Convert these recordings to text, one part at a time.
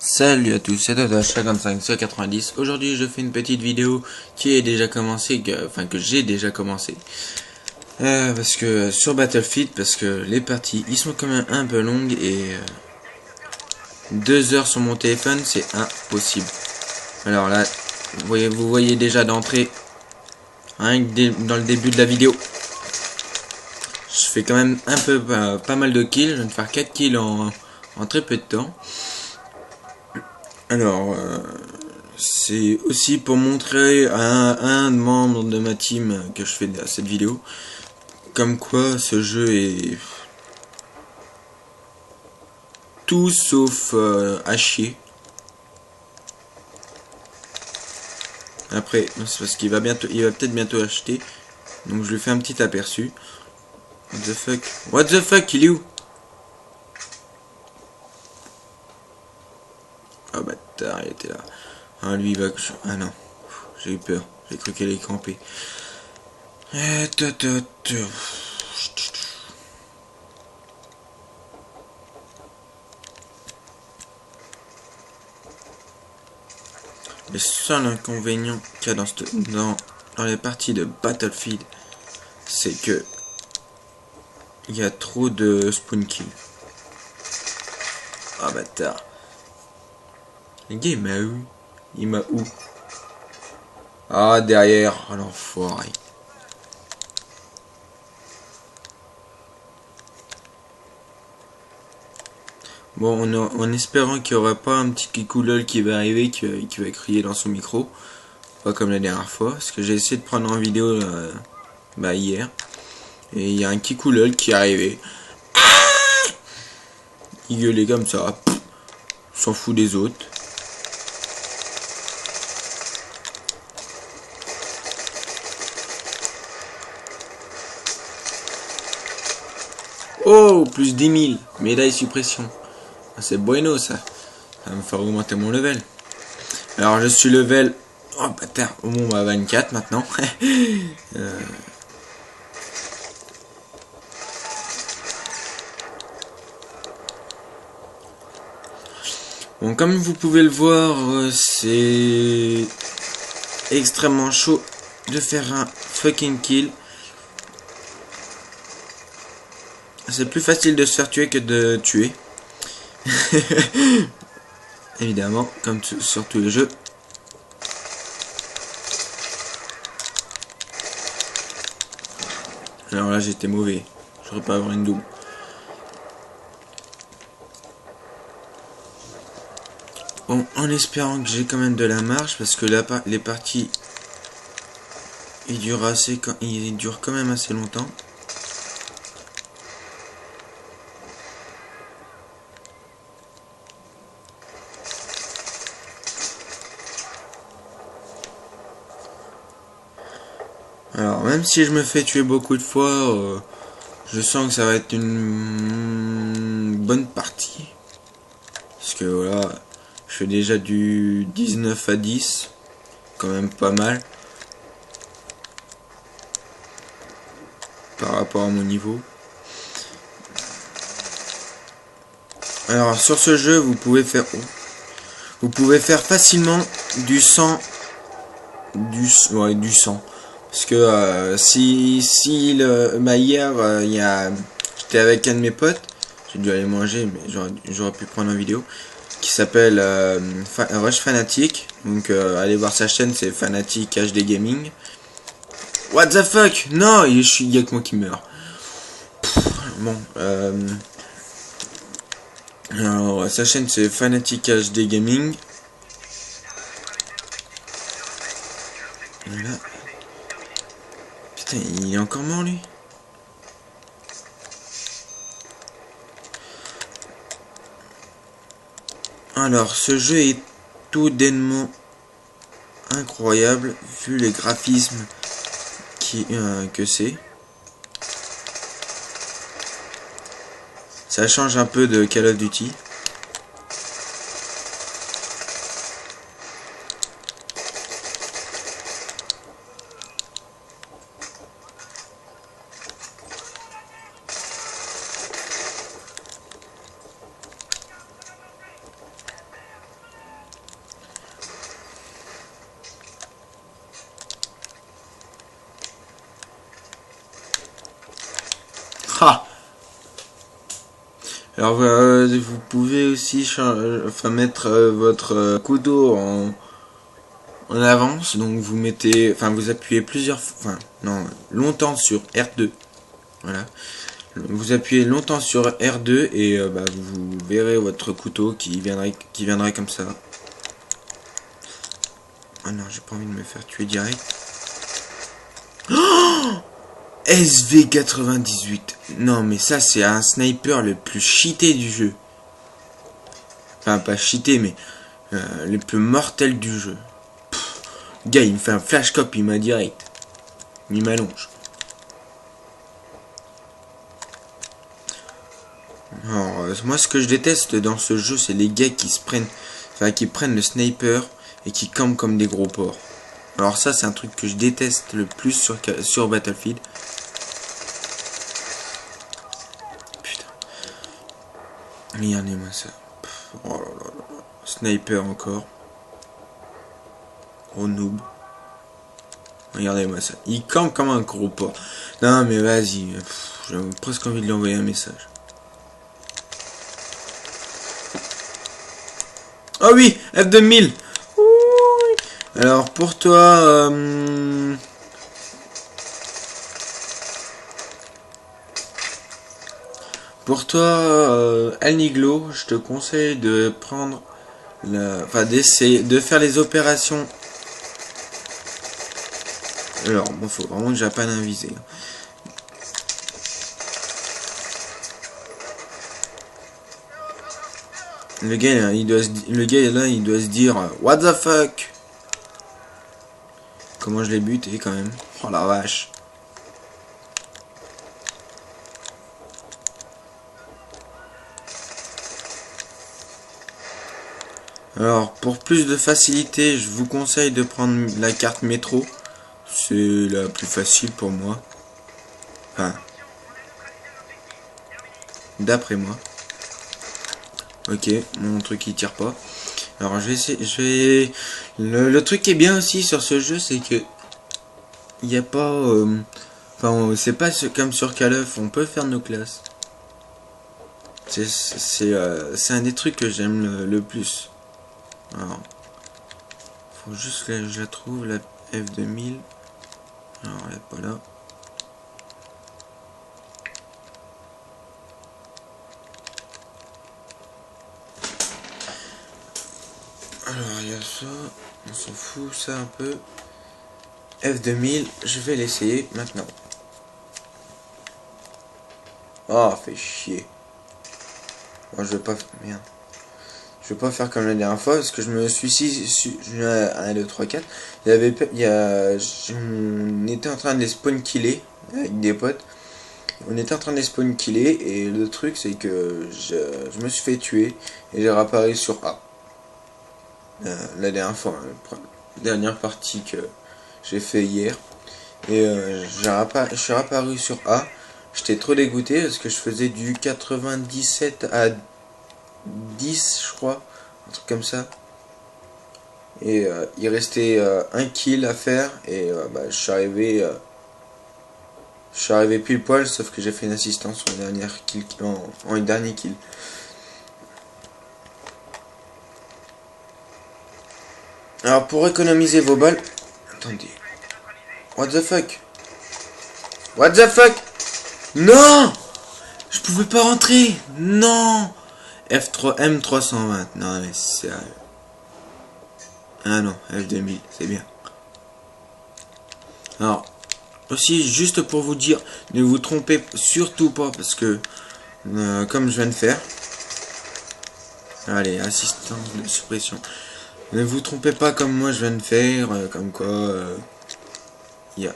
Salut à tous, c'est Totash55 Aujourd'hui je fais une petite vidéo qui est déjà commencée, que j'ai déjà commencé. Parce que sur Battlefield, parce que les parties ils sont quand même un peu longues et 2 heures sur mon téléphone c'est impossible. Alors là, vous voyez déjà d'entrée, rien que dans le début de la vidéo, je fais quand même un peu pas mal de kills, je viens de faire 4 kills en très peu de temps. Alors, c'est aussi pour montrer à un membre de ma team que je fais cette vidéo, comme quoi ce jeu est tout sauf à chier. Après, c'est parce qu'il va peut-être bientôt acheter, donc je lui fais un petit aperçu. What the fuck? What the fuck, il est où? Ah bâtard, il était là. Ah lui il va... Ah non, j'ai eu peur, j'ai cru qu'elle allait camper. Le seul inconvénient qu'il y a dans les parties de Battlefield, c'est que il y a trop de spawn kill. Ah bâtard. Le gars il m'a où? Il m'a où? Ah derrière, oh l'enfoiré. Bon, en espérant qu'il n'y aura pas un petit kikoulol qui va arriver, qui va crier dans son micro. Pas comme la dernière fois, parce que j'ai essayé de prendre en vidéo hier. Et il y a un kikoulol qui est arrivé. Il gueulait comme ça. S'en fout des autres. Oh, plus 10 000. Médaille suppression. C'est bueno ça. Ça va me faire augmenter mon level. Alors je suis level... Oh bâtard. Bon bah 24 maintenant. Bon, comme vous pouvez le voir, c'est extrêmement chaud de faire un fucking kill. C'est plus facile de se faire tuer que de tuer. Évidemment, comme sur tous les jeux. Alors là, j'étais mauvais. J'aurais pas avoir une double. Bon, en espérant que j'ai quand même de la marge, parce que là, les parties, ils durent quand même assez longtemps. Alors, même si je me fais tuer beaucoup de fois, je sens que ça va être une bonne partie. Parce que voilà, je fais déjà du 19 à 10, quand même pas mal. Par rapport à mon niveau. Alors, sur ce jeu, vous pouvez faire facilement du sang. Du sang. Parce que hier, j'étais avec un de mes potes, j'ai dû aller manger, mais j'aurais pu prendre en vidéo, qui s'appelle Rush Fanatic. Donc allez voir sa chaîne, c'est Fanatic HD Gaming. What the fuck? Non, il y a que moi qui meurs. Bon, alors sa chaîne c'est Fanatic HD Gaming. Voilà. Putain, il est encore mort lui. Alors, ce jeu est tout dennement incroyable vu les graphismes que c'est. Ça change un peu de Call of Duty. Alors vous pouvez aussi mettre votre couteau en avance, donc vous mettez, vous appuyez longtemps sur R2, voilà. Vous appuyez longtemps sur R2 et vous verrez votre couteau qui viendrait comme ça. Ah non, j'ai pas envie de me faire tuer direct. Oh, SV98. Non mais ça c'est un sniper le plus cheaté du jeu. Enfin pas cheaté mais le plus mortel du jeu. Pff, gars il me fait un flash cop, il m'a direct. Il m'allonge. Alors, moi ce que je déteste dans ce jeu c'est les gars qui prennent le sniper et qui campent comme des gros porcs. Alors ça c'est un truc que je déteste le plus sur Battlefield. Putain. Regardez-moi ça. Oh là là là. Sniper encore. Oh noob. Regardez-moi ça. Il campe comme un gros porc. Non mais vas-y. J'ai presque envie de lui envoyer un message. Oh oui, F2000. Alors pour toi, Alniglo, je te conseille de prendre d'essayer de faire les opérations. Alors bon, faut vraiment que j'apprenne à viser. Le gars là, il doit se dire what the fuck. Comment je l'ai buté quand même. Oh la vache. Alors pour plus de facilité, je vous conseille de prendre la carte métro. C'est la plus facile pour moi. Enfin, d'après moi. Ok, mon truc il tire pas. Alors je vais essayer, le truc qui est bien aussi sur ce jeu, c'est que il n'y a pas, c'est pas comme sur Call of, on peut faire nos classes. C'est un des trucs que j'aime le plus. Alors, faut juste que je la trouve, la F2000. Alors elle est pas là. Alors il y a ça, on s'en fout ça un peu. F2000, je vais l'essayer maintenant. Oh, fait chier. Bon, je vais pas... Merde. Je vais pas faire comme la dernière fois parce que je me suis 1, 2, 3, 4. On était en train de les spawn killer avec des potes. On était en train de les spawn killer et le truc c'est que je me suis fait tuer et j'ai réapparu sur A. La dernière fois, la dernière partie que j'ai fait hier. Et je suis réapparu sur A. J'étais trop dégoûté parce que je faisais du 97 à 10 je crois, un truc comme ça. Et il restait un kill à faire et je suis arrivé pile poil, sauf que j'ai fait une assistance en dernier kill. Alors pour économiser vos balles, attendez. What the fuck? What the fuck? Non! Je pouvais pas rentrer. Non! M320. Non mais c'est sérieux. Ah non, F2000, c'est bien. Alors, aussi, juste pour vous dire, ne vous trompez surtout pas, parce que, comme je viens de faire, allez, assistance de suppression. Ne vous trompez pas comme moi je viens de faire, comme quoi, y a...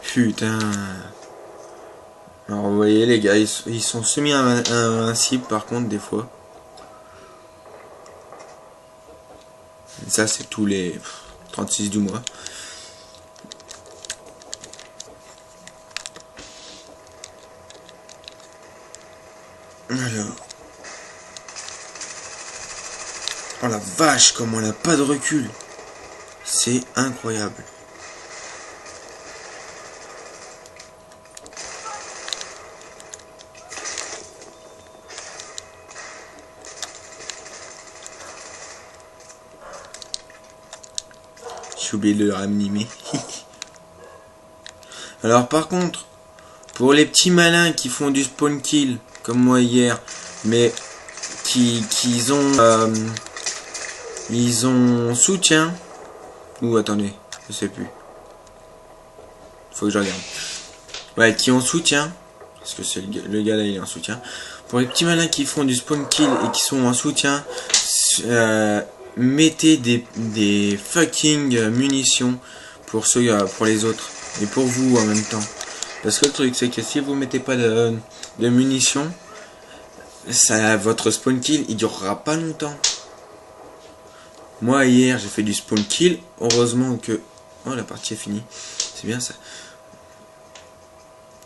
Putain. Alors vous voyez les gars, ils sont semi-invincibles par contre des fois. Ça c'est tous les 36 du mois. Alors. Oh la vache, comme on n'a pas de recul. C'est incroyable. j'ai oublié de le ranimer. Alors par contre, pour les petits malins qui font du spawn kill, comme moi hier, mais ils ont soutien, ou attendez, je sais plus, faut que je regarde. Ouais, qui ont soutien, parce que c'est le gars là il est en soutien. Pour les petits malins qui font du spawn kill et qui sont en soutien, mettez des fucking munitions pour ceux, pour les autres et pour vous en même temps. Parce que le truc c'est que si vous mettez pas de munitions, votre spawn kill il durera pas longtemps. Moi hier j'ai fait du spawn kill, heureusement que... Oh la partie est finie, c'est bien ça.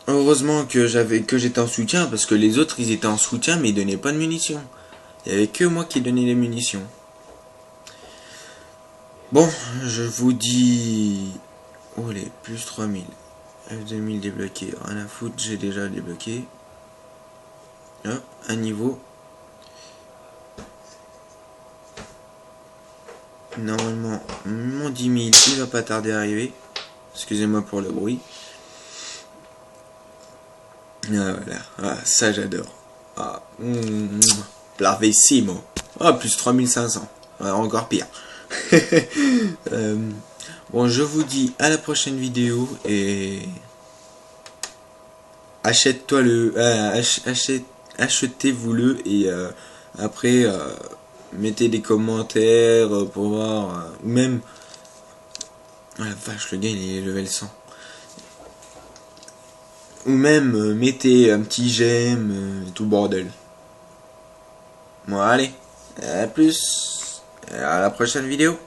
Heureusement que j'étais en soutien, parce que les autres ils étaient en soutien mais ils donnaient pas de munitions. Il y avait que moi qui donnais les munitions. Bon, je vous dis... Oh les plus 3000. F2000 débloqué, rien à foutre, j'ai déjà débloqué. Hop, un niveau. Normalement, mon 10 000, il va pas tarder à arriver. Excusez-moi pour le bruit. Ah voilà, ah, ça j'adore. Ah, bravissimo. Ah, plus 3500. Ah, encore pire. Bon, je vous dis à la prochaine vidéo et achetez-vous-le et après mettez des commentaires pour voir ou même oh la vache, le gars il est level 100. Ou même mettez un petit j'aime tout bordel. Bon allez, à plus, à la prochaine vidéo.